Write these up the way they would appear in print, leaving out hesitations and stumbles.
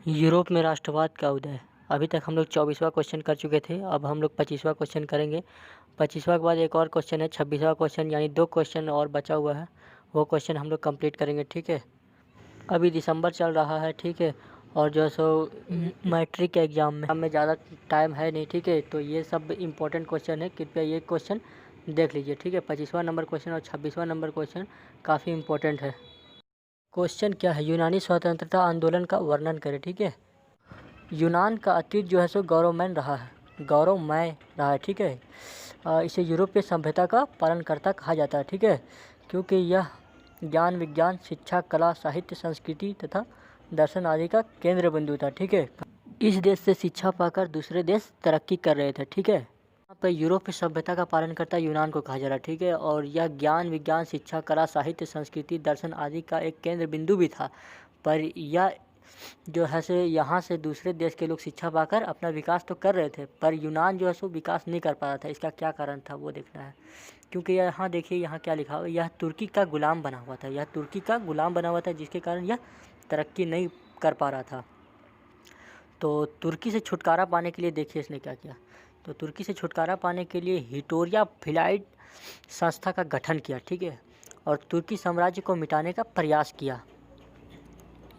Europe में राष्ट्रवाद का उदय। अभी तक हम लोग 24वां क्वेश्चन कर चुके थे। अब हम लोग 25वां क्वेश्चन करेंगे। 25वां के बाद एक और क्वेश्चन है 26वां क्वेश्चन, यानी 2 क्वेश्चन और बचा हुआ है। वो क्वेश्चन हम लोग कंप्लीट करेंगे, ठीक है। अभी दिसंबर चल रहा है, ठीक है। और जो सो मैट्रिक एग्ज़ाम में ज़्यादा टाइम है नहीं, ठीक है। तो ये सब इम्पोर्टेंट क्वेश्चन है, कृपया ये क्वेश्चन देख लीजिए, ठीक है। 25वां नंबर क्वेश्चन और 26वां नंबर क्वेश्चन काफ़ी इम्पोर्टेंट है। क्वेश्चन क्या है, यूनानी स्वतंत्रता आंदोलन का वर्णन करें, ठीक है। यूनान का अतीत जो है सो गौरवमय रहा है, ठीक है। इसे यूरोपीय सभ्यता का पालनकर्ता कहा जाता है, ठीक है, क्योंकि यह ज्ञान विज्ञान शिक्षा कला साहित्य संस्कृति तथा दर्शन आदि का केंद्र बिंदु था, ठीक है। इस देश से शिक्षा पाकर दूसरे देश तरक्की कर रहे थे, ठीक है। यहाँ पर यूरोपीय सभ्यता का पालनकर्ता यूनान को कहा जा रहा है, ठीक है। और यह ज्ञान विज्ञान शिक्षा कला साहित्य संस्कृति दर्शन आदि का एक केंद्र बिंदु भी था, पर यह जो है से यहाँ से दूसरे देश के लोग शिक्षा पाकर अपना विकास तो कर रहे थे, पर यूनान जो है सो विकास नहीं कर पा रहा था। इसका क्या कारण था वो देखना है, क्योंकि यहाँ देखिए यहाँ क्या लिखा हुआ है, यह तुर्की का गुलाम बना हुआ था। यह तुर्की का गुलाम बना हुआ था, जिसके कारण यह तरक्की नहीं कर पा रहा था। तो तुर्की से छुटकारा पाने के लिए देखिए इसने क्या किया। तो तुर्की से छुटकारा पाने के लिए हिटोरिया फिलाइट संस्था का गठन किया, ठीक है, और तुर्की साम्राज्य को मिटाने का प्रयास किया।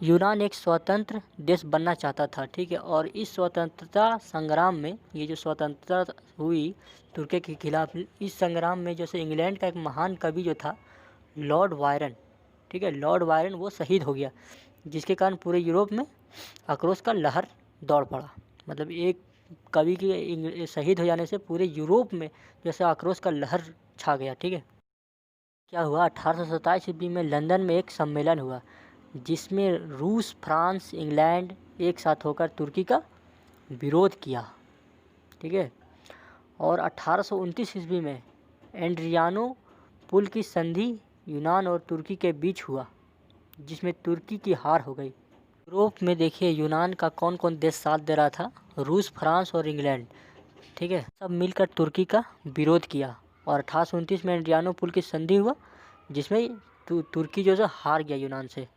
यूनान एक स्वतंत्र देश बनना चाहता था, ठीक है। और इस स्वतंत्रता संग्राम में, ये जो स्वतंत्रता हुई तुर्की के खिलाफ, इस संग्राम में जैसे इंग्लैंड का एक महान कवि जो था लॉर्ड वायरन, ठीक है, लॉर्ड वायरन वो शहीद हो गया, जिसके कारण पूरे यूरोप में आक्रोश का लहर दौड़ पड़ा। मतलब एक कवि के शहीद हो जाने से पूरे यूरोप में जैसे आक्रोश का लहर छा गया, ठीक है। क्या हुआ, 1827 ईस्वी में लंदन में एक सम्मेलन हुआ, जिसमें रूस फ्रांस इंग्लैंड एक साथ होकर तुर्की का विरोध किया, ठीक है। और 1829 ईस्वी में एड्रियानो पुल की संधि यूनान और तुर्की के बीच हुआ, जिसमें तुर्की की हार हो गई। यूरोप में देखिए यूनान का कौन कौन देश साथ दे रहा था, रूस फ्रांस और इंग्लैंड, ठीक है, सब मिलकर तुर्की का विरोध किया। और 1829 में एड्रियानो पुल की संधि हुआ, जिसमें तुर्की जो है हार गया यूनान से।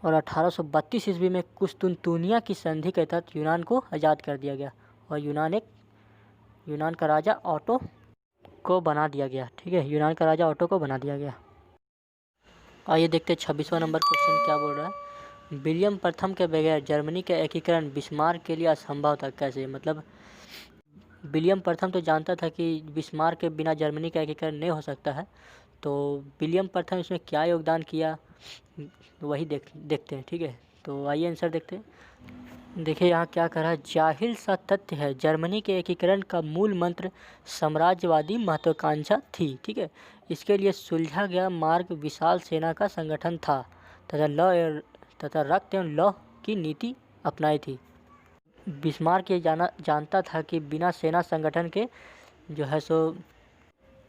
और 1832 ईस्वी में कुस्तुनतुनिया की संधि के तहत यूनान को आज़ाद कर दिया गया, और यूनान का राजा ऑटो को बना दिया गया, ठीक है, यूनान का राजा ऑटो को बना दिया गया। आइए देखते हैं 26वां नंबर क्वेश्चन क्या बोल रहा है। विलियम प्रथम के बगैर जर्मनी का एकीकरण बिस्मार्क के लिए असंभव था। कैसे, मतलब विलियम प्रथम तो जानता था कि बिस्मार्क के बिना जर्मनी का एकीकरण नहीं हो सकता है, तो विलियम प्रथम इसमें क्या योगदान किया वही देखते हैं, ठीक है। तो आइए आंसर देखते हैं। देखिए यहाँ क्या कह रहा है, जाहिल सा तथ्य है जर्मनी के एकीकरण का मूल मंत्र साम्राज्यवादी महत्वाकांक्षा थी, ठीक है। इसके लिए सुलझा गया मार्ग विशाल सेना का संगठन था तथा रक्त एवं लौह की नीति अपनाई थी। बिस्मार्क ये जानता था कि बिना सेना संगठन के जो है सो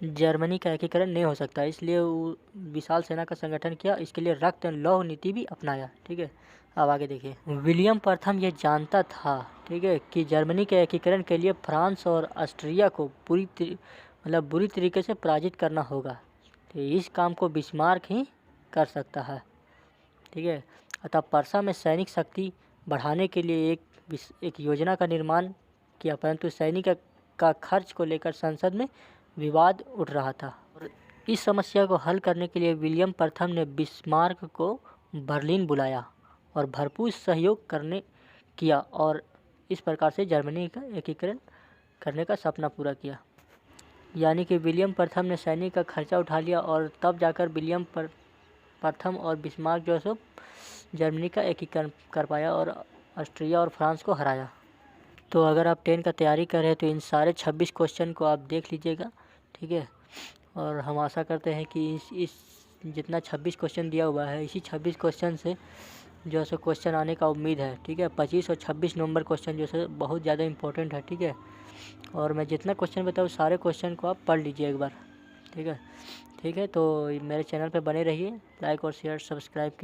जर्मनी का एकीकरण नहीं हो सकता, इसलिए वो विशाल सेना का संगठन किया। इसके लिए रक्त एवं लौह नीति भी अपनाया, ठीक है। अब आगे देखिए, विलियम प्रथम ये जानता था, ठीक है, कि जर्मनी के एकीकरण के लिए फ्रांस और ऑस्ट्रिया को बुरी तरीके से पराजित करना होगा। तो इस काम को बिस्मार्क ही कर सकता है, ठीक है। अतः पर्सा में सैनिक शक्ति बढ़ाने के लिए एक योजना का निर्माण किया, परंतु सैनिक का खर्च को लेकर संसद में विवाद उठ रहा था। और इस समस्या को हल करने के लिए विलियम प्रथम ने बिस्मार्क को बर्लिन बुलाया और भरपूर सहयोग किया, और इस प्रकार से जर्मनी का एकीकरण करने का सपना पूरा किया। यानी कि विलियम प्रथम ने सैनिक का खर्चा उठा लिया, और तब जाकर विलियम प्रथम और बिस्मार्क जो है सो जर्मनी का एकीकरण कर पाया और ऑस्ट्रिया और फ्रांस को हराया। तो अगर आप 10 का तैयारी कर रहे हैं तो इन सारे 26 क्वेश्चन को आप देख लीजिएगा, ठीक है। और हम आशा करते हैं कि इस जितना 26 क्वेश्चन दिया हुआ है, इसी 26 क्वेश्चन से जो है सो क्वेश्चन आने का उम्मीद है, ठीक है। 25 और 26 नवंबर क्वेश्चन जो है बहुत ज़्यादा इंपॉर्टेंट है, ठीक है। और मैं जितना क्वेश्चन बताऊँ सारे क्वेश्चन को आप पढ़ लीजिए एक बार, ठीक है। तो मेरे चैनल पर बने रहिए, लाइक और शेयर सब्सक्राइब कीजिए।